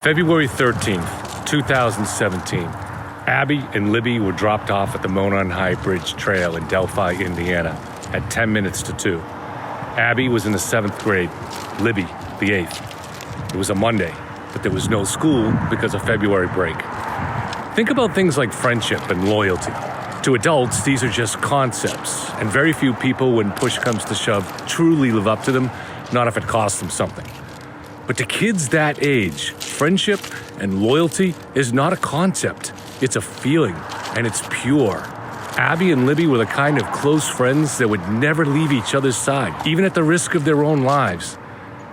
February 13th, 2017. Abby and Libby were dropped off at the Monon High Bridge Trail in Delphi, Indiana, at 10 minutes to 2. Abby was in the 7th grade, Libby the 8th. It was a Monday, but there was no school because of February break. Think about things like friendship and loyalty. To adults, these are just concepts, and very few people, when push comes to shove, truly live up to them, not if it costs them something. But to kids that age, friendship and loyalty is not a concept. It's a feeling, and it's pure. Abby and Libby were the kind of close friends that would never leave each other's side, even at the risk of their own lives,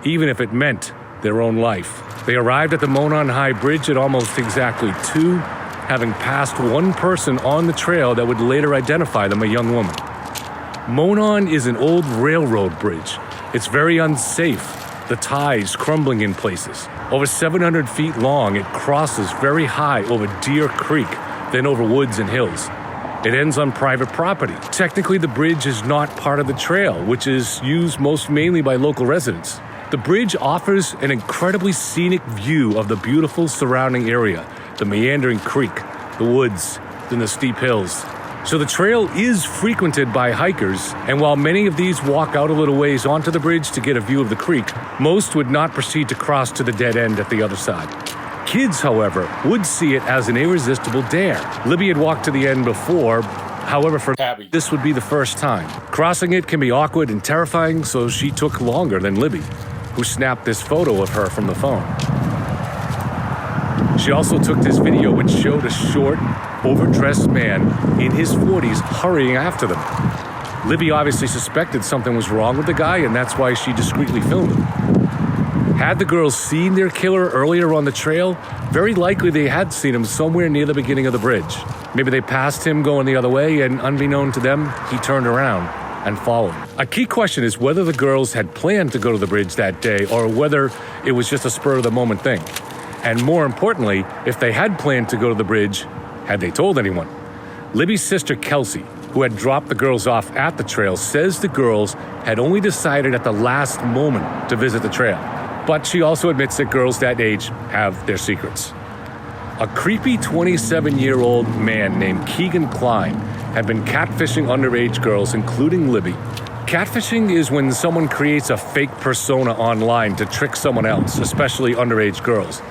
even if it meant their own life. They arrived at the Monon High Bridge at almost exactly 2, having passed one person on the trail that would later identify them, a young woman. Monon is an old railroad bridge. It's very unsafe. The ties crumbling in places. Over 700 feet long, it crosses very high over Deer Creek, then over woods and hills. It ends on private property. Technically, the bridge is not part of the trail, which is used most mainly by local residents. The bridge offers an incredibly scenic view of the beautiful surrounding area, the meandering creek, the woods, then the steep hills. So the trail is frequented by hikers, and while many of these walk out a little ways onto the bridge to get a view of the creek, most would not proceed to cross to the dead end at the other side. Kids, however, would see it as an irresistible dare. Libby had walked to the end before, however for Abby, this would be the first time. Crossing it can be awkward and terrifying, so she took longer than Libby, who snapped this photo of her from the phone. She also took this video which showed a short, overdressed man in his 40s hurrying after them. Libby obviously suspected something was wrong with the guy, and that's why she discreetly filmed him. Had the girls seen their killer earlier on the trail, very likely they had seen him somewhere near the beginning of the bridge. Maybe they passed him going the other way, and unbeknown to them, he turned around and followed. A key question is whether the girls had planned to go to the bridge that day, or whether it was just a spur-of-the-moment thing. And more importantly, if they had planned to go to the bridge, had they told anyone? Libby's sister Kelsey, who had dropped the girls off at the trail, says the girls had only decided at the last moment to visit the trail. But she also admits that girls that age have their secrets. A creepy 27-year-old man named Kegan Kline had been catfishing underage girls, including Libby. Catfishing is when someone creates a fake persona online to trick someone else, especially underage girls.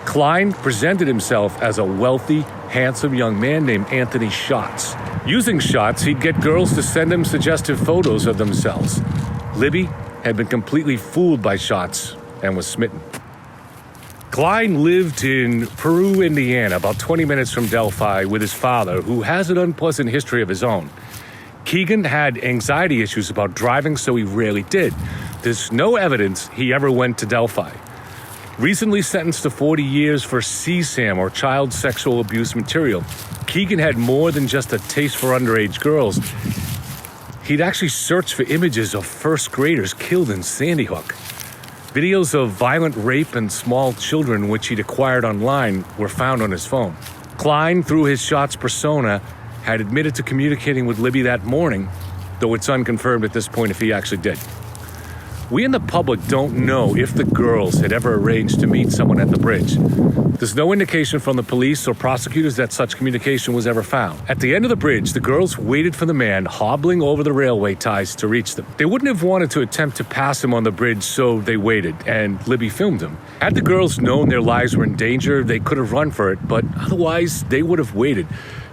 Kline presented himself as a wealthy, handsome young man named Anthony Shots. Using Shots, he'd get girls to send him suggestive photos of themselves. Libby had been completely fooled by Shots and was smitten. Kline lived in Peru, Indiana, about 20 minutes from Delphi, with his father, who has an unpleasant history of his own. Kegan had anxiety issues about driving, so he rarely did. There's no evidence he ever went to Delphi. Recently sentenced to 40 years for CSAM, or child sexual abuse material, Kegan had more than just a taste for underage girls. He'd actually searched for images of first graders killed in Sandy Hook. Videos of violent rape and small children, which he'd acquired online, were found on his phone. Kline, through his Shots persona, had admitted to communicating with Libby that morning, though it's unconfirmed at this point if he actually did. We in the public don't know if the girls had ever arranged to meet someone at the bridge. There's no indication from the police or prosecutors that such communication was ever found. At the end of the bridge, the girls waited for the man hobbling over the railway ties to reach them. They wouldn't have wanted to attempt to pass him on the bridge, so they waited, and Libby filmed him. Had the girls known their lives were in danger, they could have run for it, but otherwise they would have waited,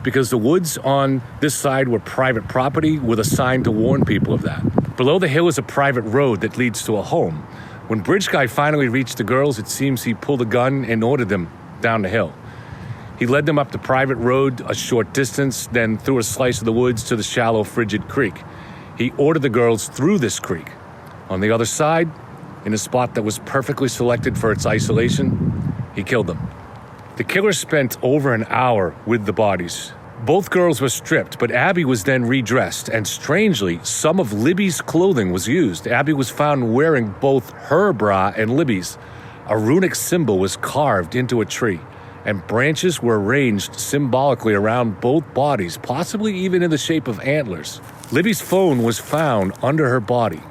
because the woods on this side were private property with a sign to warn people of that. Below the hill is a private road that leads to a home. When Bridge Guy finally reached the girls, it seems he pulled a gun and ordered them down the hill. He led them up the private road a short distance, then through a slice of the woods to the shallow, frigid creek. He ordered the girls through this creek. On the other side, in a spot that was perfectly selected for its isolation, he killed them. The killer spent over an hour with the bodies. Both girls were stripped, but Abby was then redressed, and strangely, some of Libby's clothing was used. Abby was found wearing both her bra and Libby's. A runic symbol was carved into a tree, and branches were arranged symbolically around both bodies, possibly even in the shape of antlers. Libby's phone was found under her body.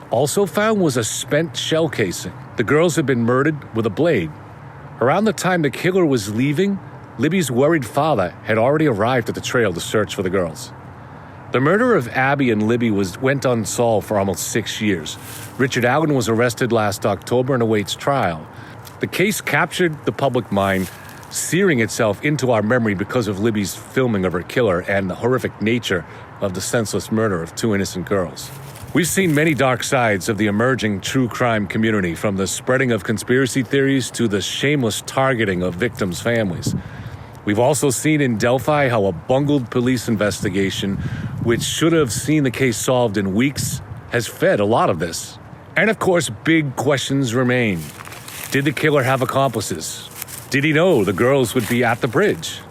Also found was a spent shell casing. The girls had been murdered with a blade. Around the time the killer was leaving, Libby's worried father had already arrived at the trail to search for the girls. The murder of Abby and Libby went unsolved for almost 6 years. Richard Allen was arrested last October and awaits trial. The case captured the public mind, searing itself into our memory because of Libby's filming of her killer and the horrific nature of the senseless murder of 2 innocent girls. We've seen many dark sides of the emerging true crime community, from the spreading of conspiracy theories to the shameless targeting of victims' families. We've also seen in Delphi how a bungled police investigation, which should have seen the case solved in weeks, has fed a lot of this. And of course, big questions remain. Did the killer have accomplices? Did he know the girls would be at the bridge?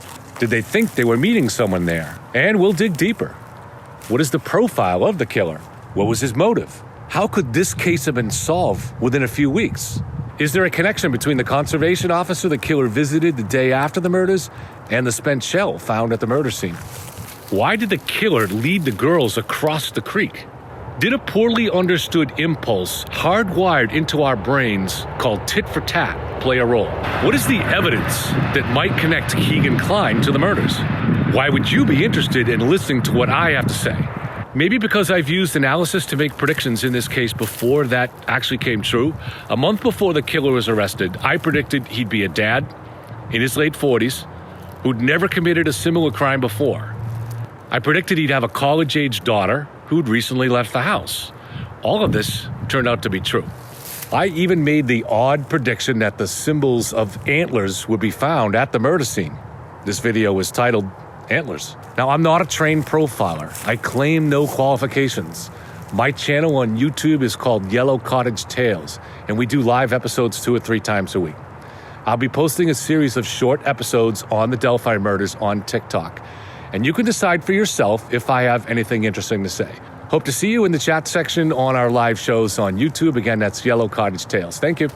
Did they think they were meeting someone there? And we'll dig deeper. What is the profile of the killer? What was his motive? How could this case have been solved within a few weeks? Is there a connection between the conservation officer the killer visited the day after the murders and the spent shell found at the murder scene? Why did the killer lead the girls across the creek? Did a poorly understood impulse hardwired into our brains called tit for tat play a role? What is the evidence that might connect Kegan Kline to the murders? Why would you be interested in listening to what I have to say? Maybe because I've used analysis to make predictions in this case before that actually came true. A month before the killer was arrested, I predicted he'd be a dad in his late 40s who'd never committed a similar crime before. I predicted he'd have a college-age daughter who'd recently left the house. All of this turned out to be true. I even made the odd prediction that the symbols of antlers would be found at the murder scene. This video was titled Antlers. Now, I'm not a trained profiler. I claim no qualifications. My channel on YouTube is called Yellow Cottage Tales, and we do live episodes 2 or 3 times a week. I'll be posting a series of short episodes on the Delphi murders on TikTok, and you can decide for yourself if I have anything interesting to say. Hope to see you in the chat section on our live shows on YouTube. Again, that's Yellow Cottage Tales. Thank you.